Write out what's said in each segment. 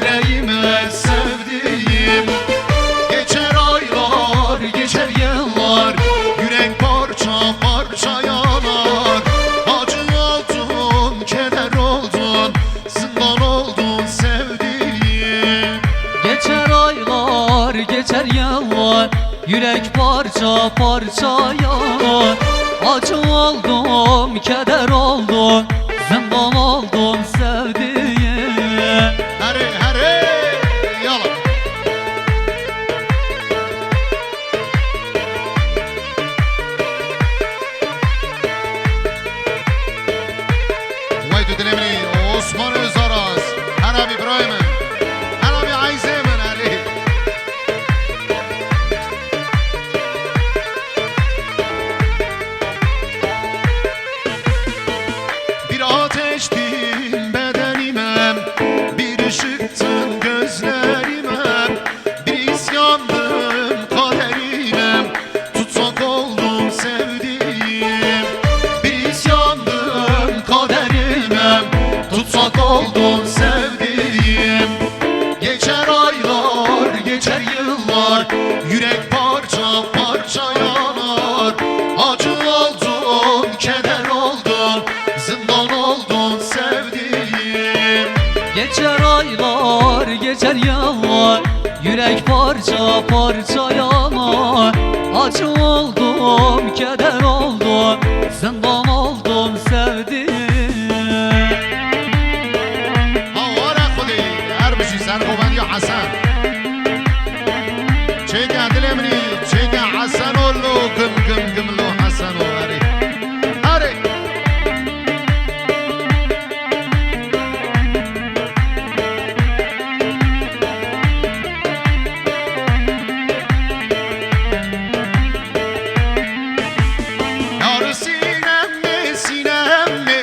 yüreğime sevdiğim. Geçer aylar, geçer yıllar, yürek parça parça yanar. Acı oldun, keder oldun, zindan oldun sevdiğim. Geçer aylar, geçer yıllar, yürek parça parça yanar. Acı oldum, keder oldum, zindan oldum sevdiğim. Hare hare yala. Vay düdülemini Osman Özaraz, Hanabi İbrahim'in, Hanabi Ayze'min Ali. Bir ateştin bedenime, bir ışıktın gözlerime, bir isyandım kaderime, tutsak oldum sevdiğim. Bir isyandım kaderime, tutsak oldum sevdiğim. Geçer aylar, geçer yıllar, yürek parça parça yanar. Acı oldun, keder oldun, zindan oldun sevdiğim. Geçer aylar, geçer yıllar, yürek parça parça yanar. Acı oldum, keder oldum, zindan oldum sevdiğim. Havara خودی هر بشی سر خوبن یا حسن چه دل امری چه حسن و لو گم گم گم لو حسن و هری هری یار سینم می سینم می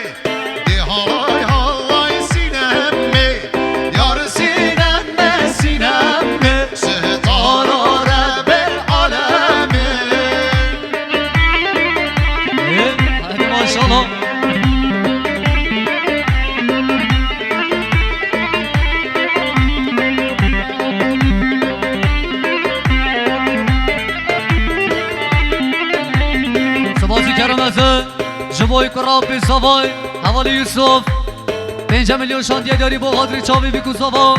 دی halay halay sinem mi yar sinem mi sinem mi sehtara rebel alemi. Hadi maşallah. Sabahı keremesi Jiboy Kurabi Savoy Havali Yusuf 5 milyon şantiye dاری با قدر چاوی بیکو سوا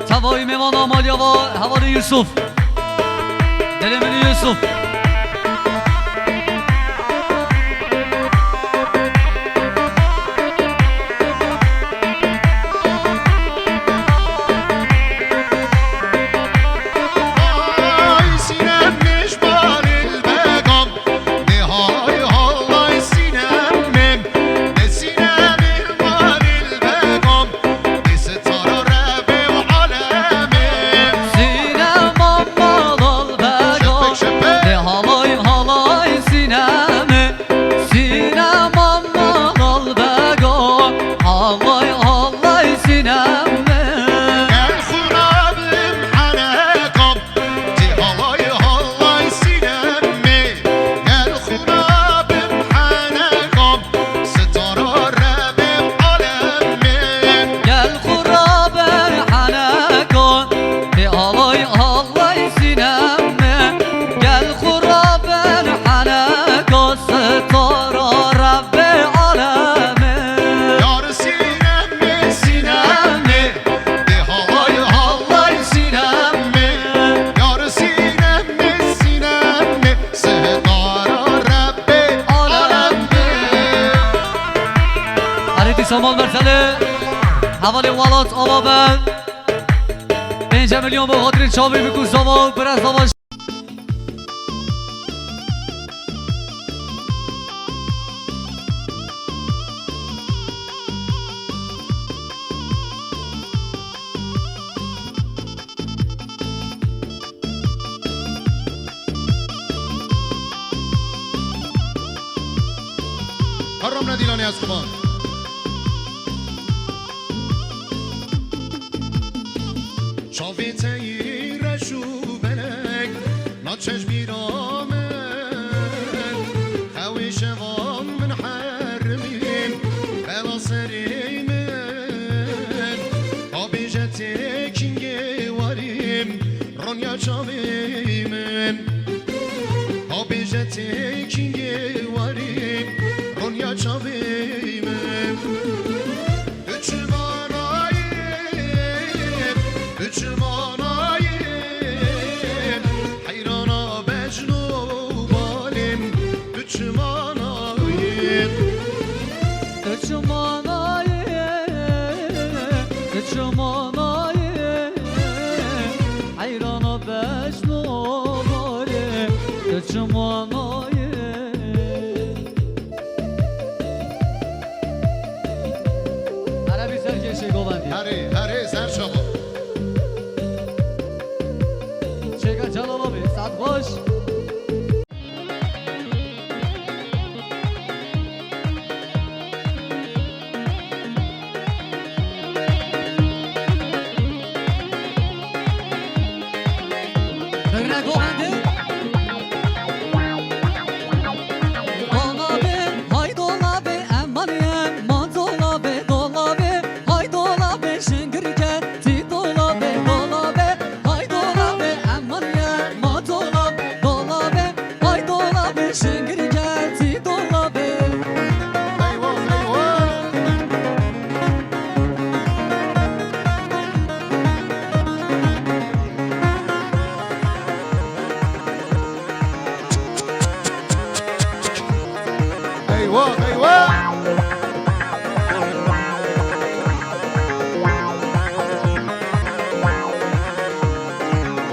سوای میوان آمالیا و حوالی یوسف دلمنی یوسف Ay sinemmiş balil begam di halay halay sinem mi de sinemil balil begam di sehtara rebel alemi. Sinem ammalal begam Şepek De halay halay sinemi Sinem ammalal begam Halay halay sinemi gel xunabim hanekam di halay halay sinem mi gel xunabim hanekam sehtara rebel alemi. Gel kurabe hanekon De halay halay sinemi Gel kurabe hanekon Setara Rabbi alemi Yar sinem mi sinem mi di halay halay sinem mi yar sinem mi sinem mi sehtara Rabbi alem mi. Aridi Samal Merseli Havali Walat Avaben 5 milyon با خاطر چاوی بکو سوا پر از سوا حرم ندیلانی از خوبان چاوی تیرشو بلک ناچش بیرامن خوی شوام من حرمیم بلا سریمن آبی جتی رونیا چاوی من آبی جتی کی واری رونیا چاوی من üçmanayım hayrana mecnu balim üçmanayım Üçmanayım hayrana mecnu balim üçmanayım Arabi serkeşi govandi هری زر شما Çeka Celal abi saat boş Döne govandi Dolabe hay dolabe emmaniyem man dolabe dolabe hay dolabe şengirke ti dolabe dolabe hay dolabe emmaniyem man dolabe dolabe hay dolabe şengirke ti dolabe eyvah eyvah eyvah eyvah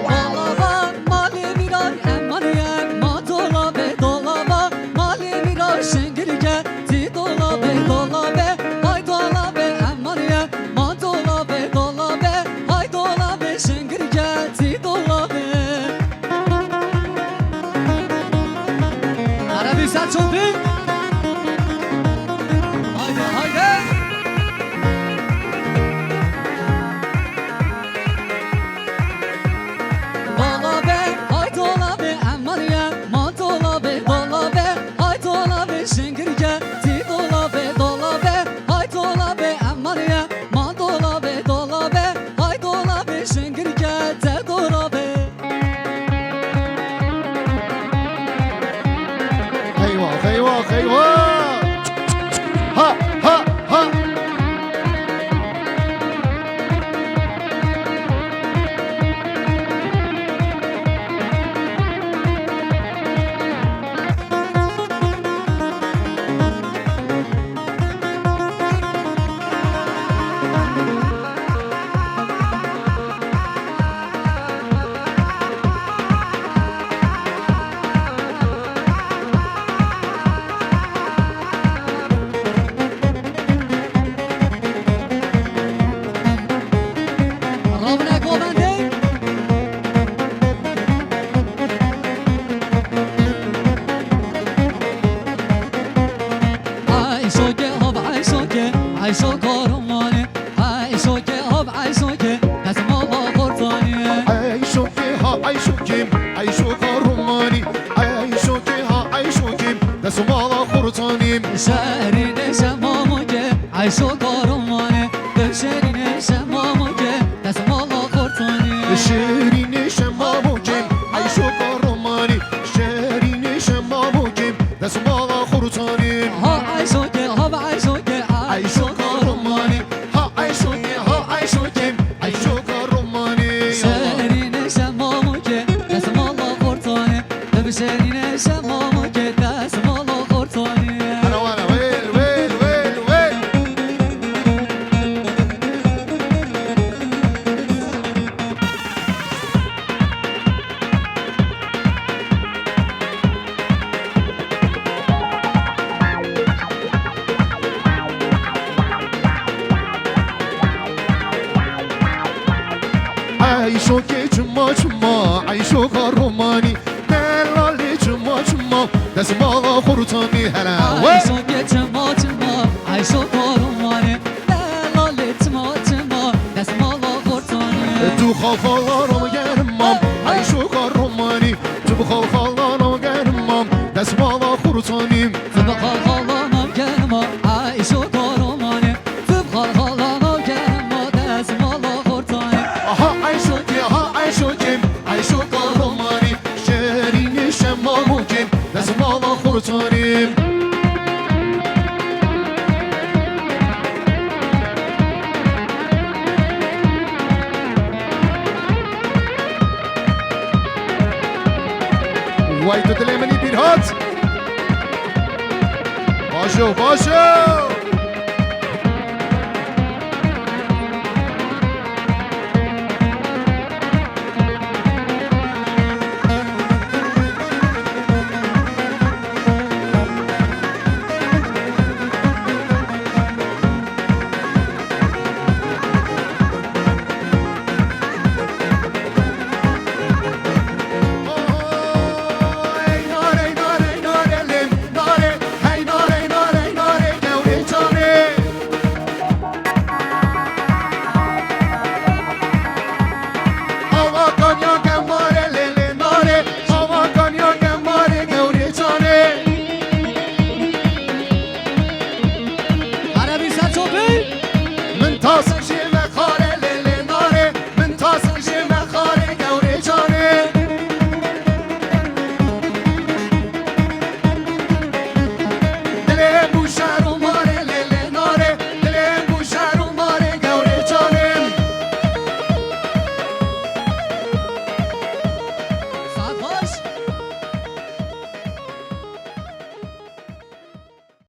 Dolaba mali mirar emmaniyem man dolabe dolaba mali mirar şengirke ti dolabe dolabe hay dolabe emmaniyem man dolabe dolabe hay dolabe şengirke ti dolabe Arabi sen çok büyük Haydi haydi Dolabe, hay dolabe, emmaniyem man dolabe, dolabe, hay dolabe, şengirke ti dolabe, dolabe, hay dolabe, emmaniyem man dolabe, dolabe, hay dolabe, şengirke te dolabe eyvah eyvah eyvah ha ha ha Ravne govende Ayşoke hop ayşoke ayşo korumani Ayşoke hop ayşoke kasma kortani ayşoke ha ayşokim ayşoka romani ayşoke ha ayşokim desmala kurtanim Şehrine şemamuke ayşo korumani Döşerine şemamuke kasma kortani şehrine şemamukim ayşoka romani şehrine şemamukim desmala kurtanim Ha ayşoke hop ayşoke ayşoka romani ha ayşoke ha ayşokim ayşoka romani Şehrine şemamuke kasma kortani Döşerine şemamuke kasma kortani انا وانا ويل ويل ويل ويل عيشوك جما جما عيشوك الروماني دلالي جما جما دسم الله خرطاني هلا Ayşoke çıma çıma ayşo korumani Delali çıma çıma desmala kortani تو خالفالارم گرمم عيشوك الروماني تو بخالفالارم گرمم دسم الله خرطانيم Tıbkal kalanam gelma ayşo korumani Tıbkal kalanam gelma desmala kortani ها عيشوك ها عيشوك خورتانیم وای تو دل منی پیرهات باشو باشو